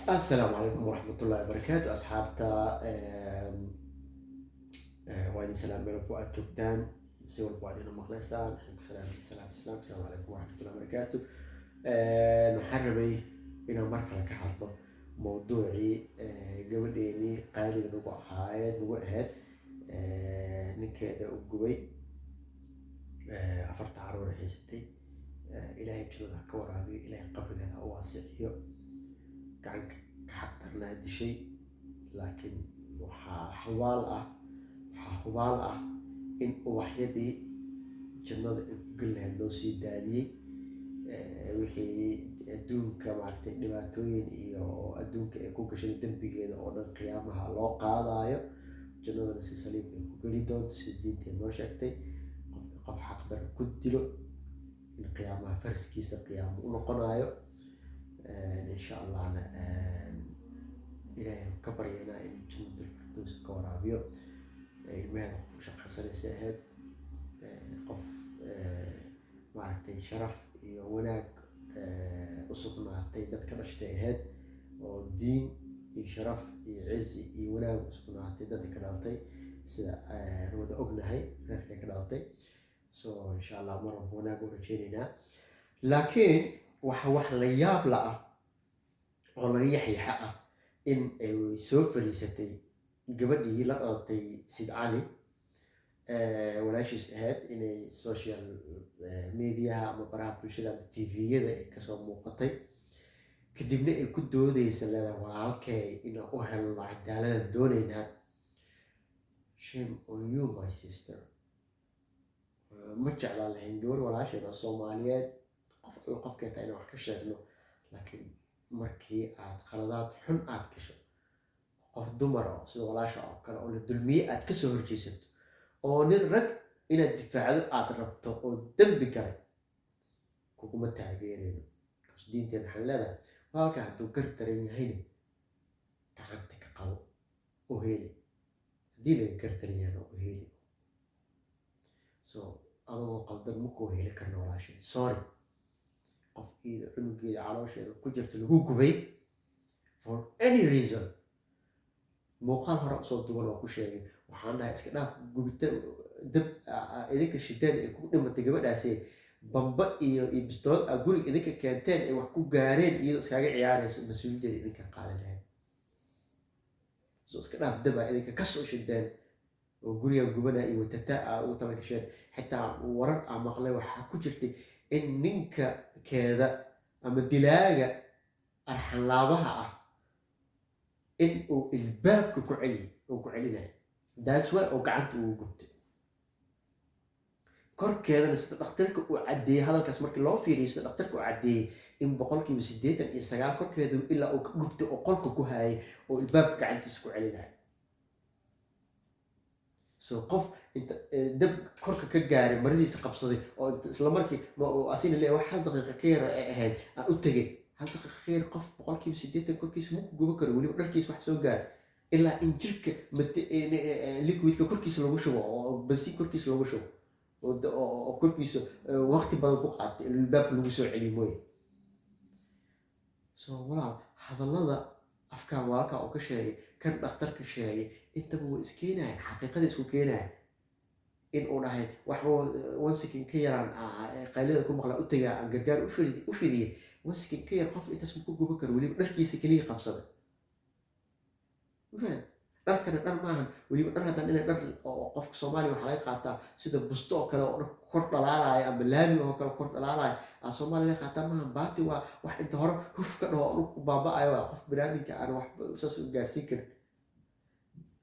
السلام عليكم ورحمة الله وبركاته أصحابتا وادي سلام بلبو أتوبتان سوى البوادين المخلصان نحن سلام السلام السلام عليكم ورحمة الله وبركاته نحربي إنا مركة لك حرطة موضوعي قبليني قالي نقوى هايد نقوى هاد نكيدا وقوي أفرت عرور حيستي إلهي بجنودها كورابي إلهي قبل هذا واسعيو كان كحضرنا هذا الشيء لكن حوال إن وحيدي جنود قلنا لو سيدادي وحي أدونك مارتين دباتوين إيو أدونك كوكا شيء دنبي كذا أو قيامها لو قاضايو جنود نسي سليم كوري دون سيدين تيمو شاكتي قف حقدر كدلو القيامة فرس كيس القيامة ونقنايو إن شاء الله أنا إلهي كبرينا إن جنة الفردوس كورابيو المهد شق سنة قف معرفتي شرف وناك أصبنا تيدت كرشتيهد ودين شرف عز وناك أصبنا تيدت كرالتي سida wada ognahay reerka ka dhalatay so insha Allah mar walba wanaag u rajeynayna laakiin wax la yaab la ah oo laga yaxyaxa ah in ay soo fariisatay gabadhii la dhalatay Sid Ali walaashiis ahayd inay social media ama baraha bulshada ama TV-yada ay ka soo muuqatay kadibna ay ku doodaysa leedahay walaalkay inaan u helno cadaalad doonaynaa. Shame on you, my sister. ما جعل لهن دور ولا شيء الصوماليات قف كتا إنه كشغله لكن مركي عاد خلادات حم عاد كشغ قف دمرة سو ولا شيء كان أقول الدلمية عاد كسر جيسد أو نرد إن الدفاع عاد ربطه أو دم بكره كوكو تعبيرين كش دين تنحل هذا وهكذا تكرترين هيني كعنتك قو وهيني دين كرتريان وهيلي so أنا قدر مكو هيلي كنا ولا شيء sorry قف إذا عنقي على شيء كجرت له كوبي for any reason موقع هرق صوت ولا كل شيء وحنا إسكنا جبت دب إذا الشيطان يكون لما تجمع ناسي بمبا يبستول أقول إذا كانتين وحكو جارين إذا سكاجي عيار مسؤولية إذا كان قادر so إسكنا دبا إذا كسر شدان وقولي جبنا إيوه تتاع وطبعا كشان حتى ورق مقلة وحكو جرتي إن منك كذا أما الدلاجة أرحل لابها إن الباب كعلي وكعلينا ده سواء وقعدت وقبت كر كذا نستخترك وعدي هذا الكسمر كله في ريس نستخترك وعدي إن بقولك بسديت يستجعل كر كذا إلا وقبت وقولك كهاي والباب قعدت يسكو علينا سو قف أنت دب كرك كجاري مريض سقبصدي أو أنت سلامركي ما أصين اللي واحد دقيقة كير هاد أتجي هل دقيقة خير قف بقولك بسديت كرك اسمه جوبك ولي بركيس واحد سو جار إلا إن جرك ليكويد كرك سلوه شو أو بسي كرك سلوه شو أو كرك سو وقت بنقعد الباب لوسع عليموي سو ولا هذا الله أفكار واقع أو كشيء كان أختار كشيء أنت هو إسكينة حقيقة إسكينة إن أونها وحو وانسكين كيران قليلا كم على أتجا عن جرجار وفيدي وانسكين كير قف أنت اسمه كوجو بكر ولي نركي سكيني قبصة وفين نركنا نر معهن ولي نرها دنا نر قف صومالي وحلاي قاتا سيد بستو كلا كرت لالاي أم بلاني وهو كلا كرت لالاي الصومالي قاتا معهن باتي واحد أنت هرب هف كده بابا أيوة قف براني كأنا واحد أساس جالسيكر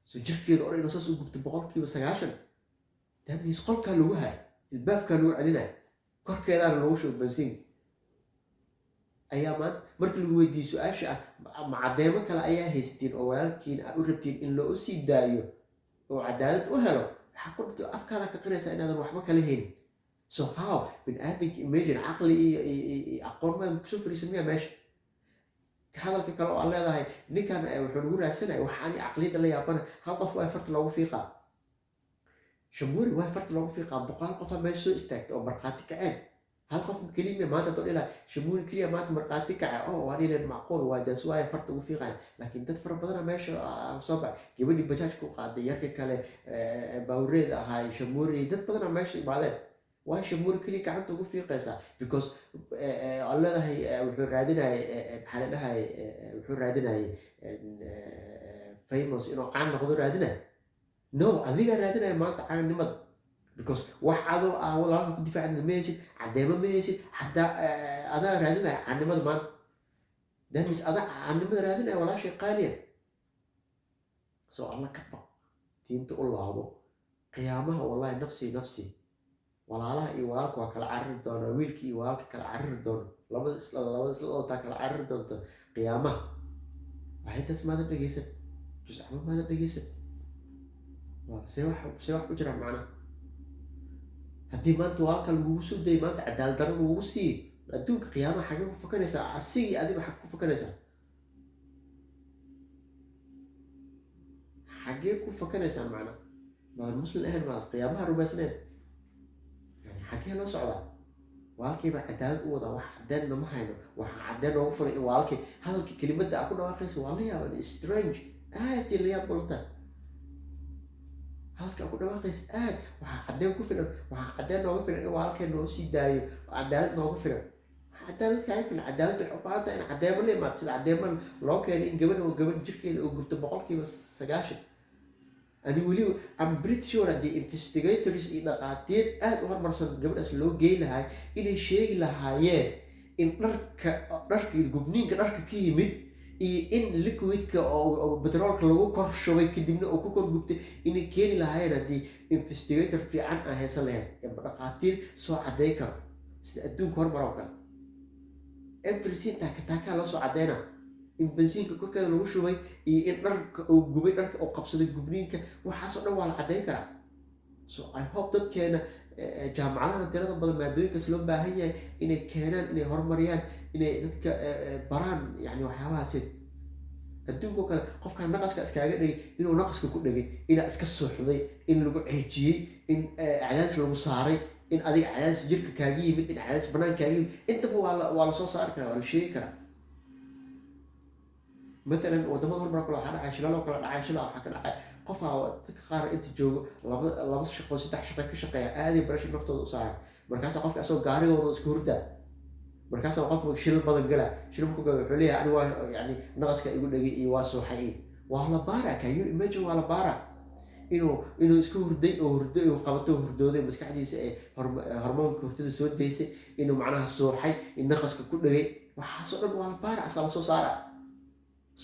سجلت الأوري نصاص وجبت بقولك بس عشان ده بيسقط كلوها الباب كانوا علينا كر كده على الوش والبنزين أيامات مركل ودي سؤال مع دائما كلا أيها هستين أول كين أقربتين إن لو أسيد دايو وعدالة وهلو حكون أفكار كقريسة إن هذا الوحمة كلهين so how من أهلك imagine عقلي أقول ما بشوف رسمية ماشي هذا الكلام على هذا نكان وحنقول السنة وحاني عقلية اللي يابنا هل قف وافرت له وفيقة شموري وافرت له وفيقة بقال قف ما يسوي استكت أو برقاتك عين hal qof keliya maanta dad ilaa shamuun keliya maanta marqaati kaca oo waa inay macquul waa daas waa farta ugu fiiqay laakiin dad fara badan meesha soo bax gabadhii bajaaj ku qaaday yarka kale bawreed ahay shamuuri dad badan meesha imaadeen waa shamuuri keliya gacanta ugu fiiqaysa because alladahay wuxuu raadinayay maxaa la dhahay wuxuu raadinayay famous inuu caan noqdo raadinay no adiga raadinaya maanta caannimada because wax adoo walaalka ku difaacna ma haysid caddeemo ma haysid xataa adaa raadinaya caannimada maanta that means adaa caannimada raadinaya walaashay qaaliya soo alla ka baq diinta u laabo qiyaamaha wallahi nafsi walaalaha iyo walaalka waa kala cariri doonaa wiilkii iyo walaalka kala cariri doono labada isla dhaltaa kala cariri doonto qiyaamaha waxay taas maadan dhegeysan juscama maadan dhegeysan see wax ku jira macnaha haddii maanta walaalka lagugu soo dayay maanta cadaalad darro lagugu siiyey adduunka qiyaamaha xagee ku fakanaysaa asigii adiga xag ku fakanaysaa xagee ku fakanaysaa macnaha maad muslim ahayn maad qiyaamaha rumaysneed yani xagee loo socdaa walaalkiiba cadaalad u wadaa wax caddeedna ma hayno waxaa caddeen noogu furay in walaalkii hadalkii kelimadda aa ku dhawaaqaysa waa la yaaban strange aad iyo la yaab kulata halka ku dhawaaqaysa aad waxaa cadeen ku filan waxaa cadeen nooga filan in walaalkeen noo sii daayo cadaalad nooga filan cadaalad kaaga filan cadaalad waxay u baahan tahay in caddeemo la imaado sida caddeeman loo keenay in gabadh jirkeeda uu gubto 90% ani weliba I'm pretty sure that the investigators iyo dhaqaatiir aad u horumarsan gabadhaas loo geey lahay inay sheegi lahaayeen in dharka gubniinka dharka ka yimid iyo in liquidka oo petroolka lagu kor shubay kadibna uu ku kor gubtay inay keeni lahaayeen haddii investigator fiican aan haysan lahayn dhaqaatiir soo cadday karo sida adduunka horumar oo kale everything taakaa loo soo caddeyna in bensiinka korkeeda lagu shubay iyo in dharka uu gubay dharka uu qabsaday gubniinka waxaasoo dhan waa la caddeyn karaa so I hope dadkeena jaamacadaha tirada badan maadooyinkaas loo baahan yahay inay keenaan inay horumariyaan inay dadka baraan yani waxyaabahaasi adduunka oo kale qofkaan naqaska iskaaga dhigay inuu naqaska ku dhegay inaa iska suuxday in lagu ceejiyey in cadaadis lagu saaray in adiga cadaadis jirka kaaga yimid in cadaadis bannaan kaaga yimid intaba waa la soo saari karaa waa la sheegi karaa مثلا wadamada hormar kale waxaa dhacay shilal oo kale dhacay shilal waxaa ka dhacay qof dadka qaar inta joogo laba shaqo saddex shaqo ka shaqeeya aaday barasho naftooda u saaran markaasaa qofka asoo gaarigooda isku hurdaa markaasaa qofka shilal badan gala shilal markuu gala wuxuu leeyahay ani waa yani naqaska igu dhegay iyo waa sooxay waa la baara can you imagine waa la baara inuu isku hurday oo qabato hurdooday maskaxdiisa ee hormoonka hurdada soo daysay inuu macnaha sooxay in naqaska ku dhegay waxaasoo dhan waa la baara asaa la soo saara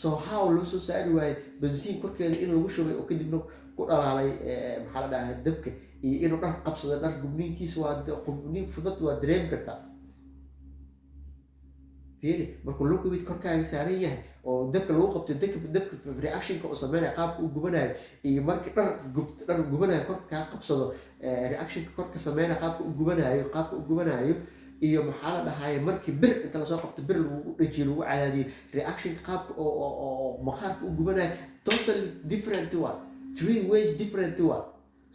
so how loo soo saari waayo bensiin korkeeda in lagu shubay oo kadibna ku dhalaalay maxaa la dhahaa dabka iyo inuu dhar qabsado dhar gubniinkiisa waa gubniin fudud waa dareemi kartaa fiiri markuu liquid korkaaga saaran yahay oo dabka lagu qabto dabka reactionka uu sameynaya qaabka uu gubanayo iyo markii dhar gubanayo korka kaa qabsado reactionka korka sameynaya qaabka uu gubanayo iyo maxaa la dhahaye markii bir inta lasoo qabto bir lagu dhajiyo lagu cadaadiyo reactionka qaabka oo maqaarka u gubanayo totally different one 3 ways different one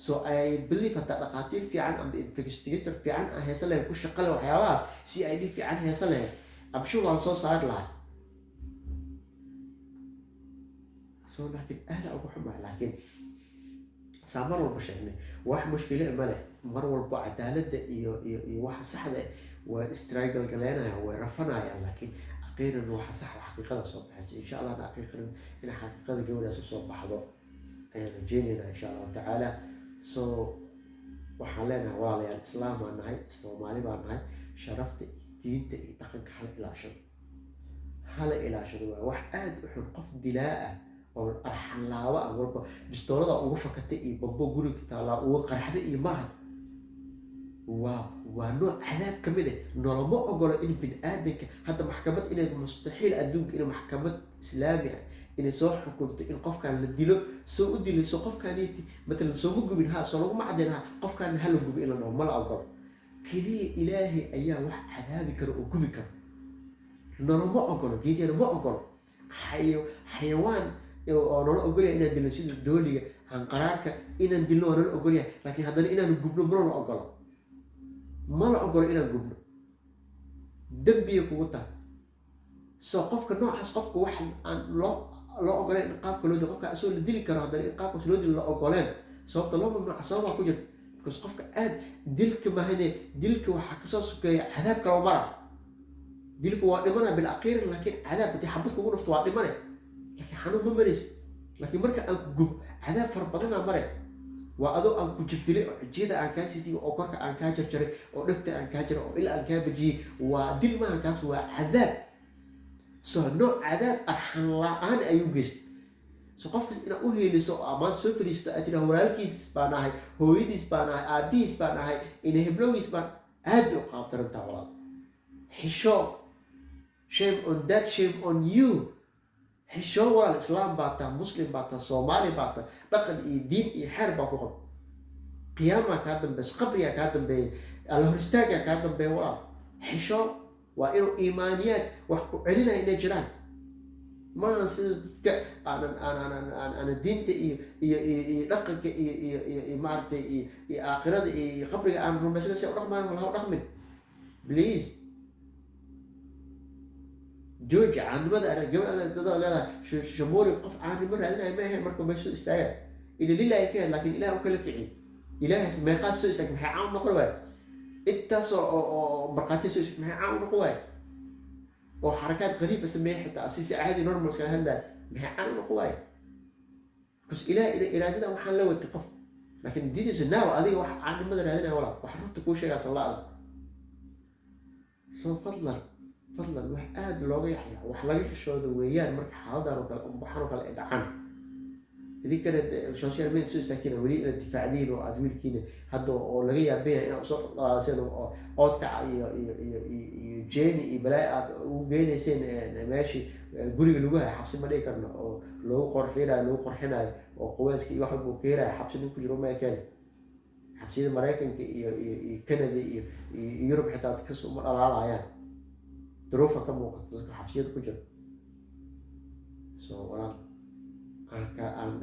so I believe hataa dhaqaatiir fiican ama investigator fiican aan haysan lahayn ku shaqale waxyaabahaas CID fiican haysan lahayn I'm sure waa lasoo saari lahay so laakiin aada ugu xumaa laakiin saa mar walba sheegnay wax mushkilo ma leh mar walba cadaaladda iyo waxa saxda waa struggle galeenaya way rafanayaan laakiin aqiiran waxa saxda xaqiiqada soo baxaysa insha Allah aqiiran in xaqiiqada gabadhaas soo baxdo ayaan rajeynaynaa insha Allah tacaala so waxaan leenahay walaalayaal islaam aan nahay Soomaali baan nahay sharafta diinta iyo dhaqanka hala ilaashado waa wax aad u xun qof dilaa ah oo arxalaaba ah walba bistoolada ugu fakatay iyo bambo guriga taala ugu qarxday iyo maaha waa nooc cadaab ka mid ah noloma ogolo in bini'aadanka hadda maxkamad inay mustaxiil adduunka in maxkamad islaami ah inay soo xukunto in qofkaan la dilo soo u dilayso qofkaaniiti matalan soo ma gubin soo laguma caddeyn qofkaan hala gubi in la dhaho ma la ogolo keliya ilaahay ayaa wax cadaabi kara oo gubi kara noloma ogolo diinteena ma ogolo xayawaan oo nala ogolyahay inaan dilno sida dooliga hanqaraarka inaan dilno waa nala ogolyahay laakiin haddana inaan gubno ma la ogolo inaan gubno dembiga kugu tahay soo qofka noocaas qofka wax aan loo ogoleen in qaabka loo dilo qofka asoo la dili karo haddana in qaabkaas loo dilo la ogoleen sababta loo mamnuuca sababaa ku jirta because qofka aad dilka mahane dilka waxaa kasoo sukeeya cadaab kaloo mara dilka waa dhimana bilaqiir laakiin cadaab haddii xabad kugu dhufto waa dhimane laakiin xanuun ma maraysa laakiin marka aan ku gub cadaab fara badanaa mare waa adoo aan ku jirdilay oo xijiyada aan kaa siisay oo korka aan kaa jarjaray oo dhegta aan kaa jaray oo ilaa aan kaa bajiyey waa dil maaha kaas waa cadaab soo nooc cadaab arxan la-aan ayuu geystay so qofkas inaad u heeliso oo amaanta soo fadhiisto aad tidhaha walaalkiis baan ahay hooyadiis baan ahay aabihiis baan ahay ina heblowiis baan aad bay u qaabtarantaa walaal xisho shame on that shame on you xisho walaal islaam baa taha muslim baa taha soomaali baa taha dhaqan iyo diin iyo xeer baa ku qab qiyaamaa kaa dambeeya qabrigaa kaa dambeeya alla hor istaagaa kaa dambeeya walaal xisho waa inuu iimaaniyaad wax ku celinaya inay jiraan maaha sida dadka aanan diinta iyo dhaqanka iyo maaragtay iyo aakhirada iyo qabriga aan rumaysana si u dhaqmaan wala ha dhaqmin please jooji caanimada gabadha dada leedahay shamuuri qof caanimo raadinaya ma ahayn marka meesha istaaga ila lillahi ka laakiin ilaah u kala kici ilaahaas meeqaad soo istaag maxay caan noqon waay intaas oo marqaati soo istaag maxay caan noqon waay oo xarakaad qariib sameeyay xitaa si caadi normal ka hadla maxay caan noqon waay kus ilaah iraadada waxaan la wada qof laakiin diidaysa naaw adiga wax caanimada raadinaya wala wax runta ku sheegaa salaada soo fadlan wax aad looga yaxya wax laga xishoodo weeyaan marka xaaladdan oo kale waxaan oo kale ay dhacaan idin kale social media soo istaagteen weli inaad difaacdiin oo aad wiilkiina hadda oo laga yaabaya inaad usoo dhaqaaseen oo oodkaca iyo jeeni iyo balaa aad ugu geynayseen meeshii guriga lagu hayo xabsi ma dhigi karno oo lagu qorxinayo oo quweyska iyo wax walba uu keenayo xabsi nin ku jiro ma ekeen xabsiyada maraykanka iyo canada iyo yurub xitaa dadkas uma dhalaalayaan duruufa ka muuqato dadka xabsiyada ku jira so walaal aan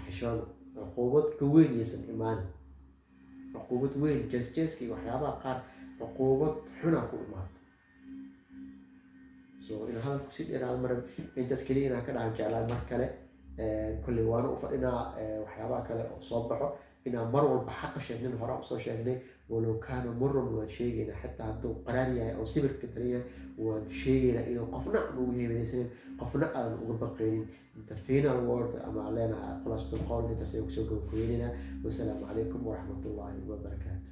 xishoono cuquubad ka weyn yaysan imaanin cuquubad weyn jeeska iyo waxyaabaha qaar cuquubad xuna ku imaato so inuu hadalku si dheeraad maran intaas keliya inaan ka dhahan jeclaan mar kale kolley waana u fadhinaa waxyaabaha kale oo soo baxo inaan mar walba xaqa sheegnin hore usoo sheegnay walow kaana muran waan sheegaynaa xataa hadduu qaraar yahay oo sibirka daran yahay waan sheegaynaa inuu qofna aan ugu heebadaysanin qofna aadan uga baqaynin inta final word ama leenaha khulaastul qowl intaas ayaan kusoo gabagabeynayna wasalaamu calaykum waraxmatullaahi wabarakaatu